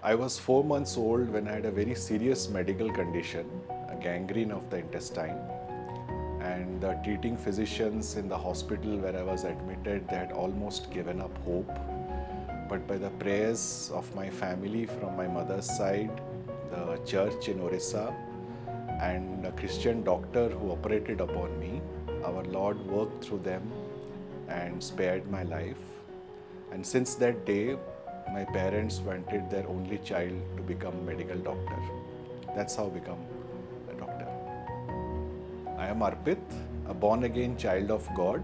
I was 4 months old when I had a very serious medical condition, a gangrene of the intestine. And the treating physicians in the hospital where I was admitted, they had almost given up hope. But by the prayers of my family from my mother's side, the church in Orissa, and a Christian doctor who operated upon me, our Lord worked through them and spared my life. And since that day, my parents wanted their only child to become a medical doctor. That's how I become a doctor. I am Arpit, a born-again child of God,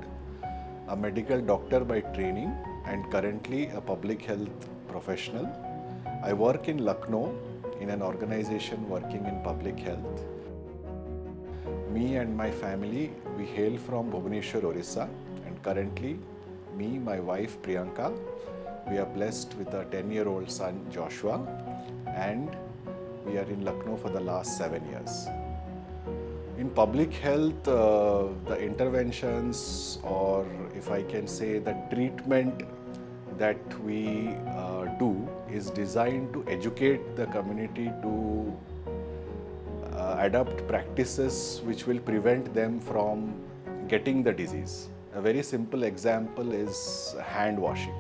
a medical doctor by training and currently a public health professional. I work in Lucknow in an organization working in public health. Me and my family, we hail from Bhubaneswar, Orissa, and currently me, my wife Priyanka, we are blessed with a 10-year-old son Joshua, and we are in Lucknow for the last 7 years. In public health, the interventions, or if I can say the treatment that we do is designed to educate the community to adopt practices which will prevent them from getting the disease. A very simple example is hand washing.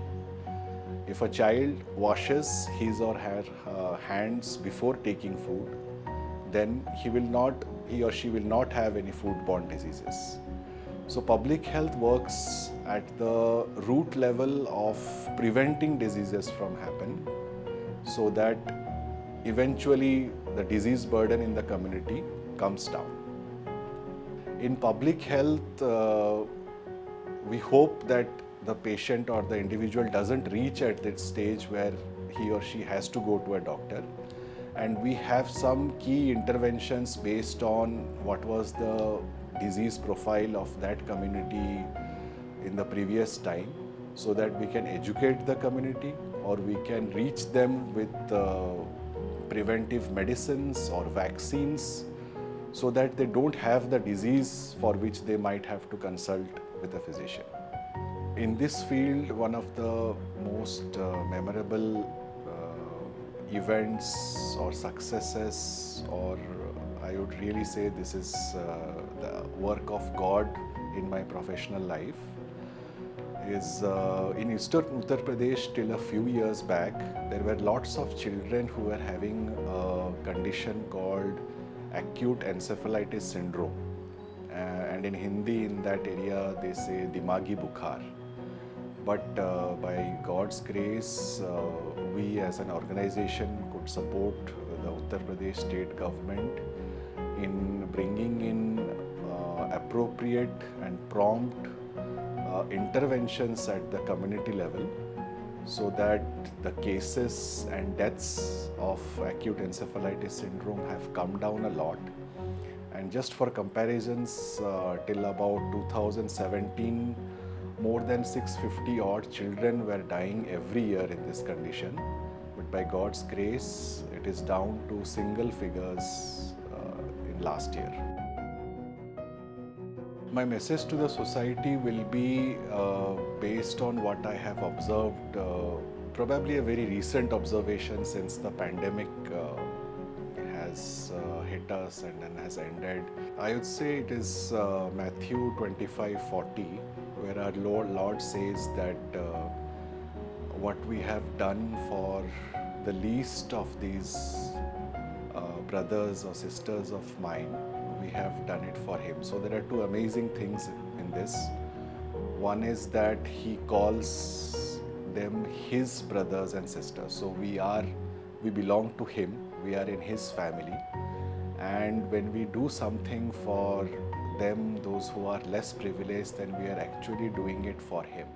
If a child washes his or her hands before taking food, then he or she will not have any foodborne diseases. So public health works at the root level of preventing diseases from happening, so that eventually the disease burden in the community comes down. In public health, we hope that the patient or the individual doesn't reach at that stage where he or she has to go to a doctor. And we have some key interventions based on what was the disease profile of that community in the previous time, so that we can educate the community or we can reach them with preventive medicines or vaccines, so that they don't have the disease for which they might have to consult with a physician. In this field, one of the most memorable events or successes, or I would really say this is the work of God in my professional life, is in Eastern Uttar Pradesh till a few years back, there were lots of children who were having a condition called acute encephalitis syndrome. And in Hindi, in that area, they say Dimagi Bukhar. But by God's grace, we as an organization could support the Uttar Pradesh state government in bringing in appropriate and prompt interventions at the community level, so that the cases and deaths of acute encephalitis syndrome have come down a lot. And just for comparisons, till about 2017, more than 650 odd children were dying every year in this condition. But by God's grace, it is down to single figures in last year. My message to the society will be based on what I have observed, probably a very recent observation since the pandemic has hit us and then has ended. I would say it is Matthew 25:40, where our Lord says that what we have done for the least of these brothers or sisters of mine, we have done it for him. So there are two amazing things in this. One is that he calls them his brothers and sisters. So we belong to him, we are in his family. And when we do something for them, those who are less privileged, then we are actually doing it for him.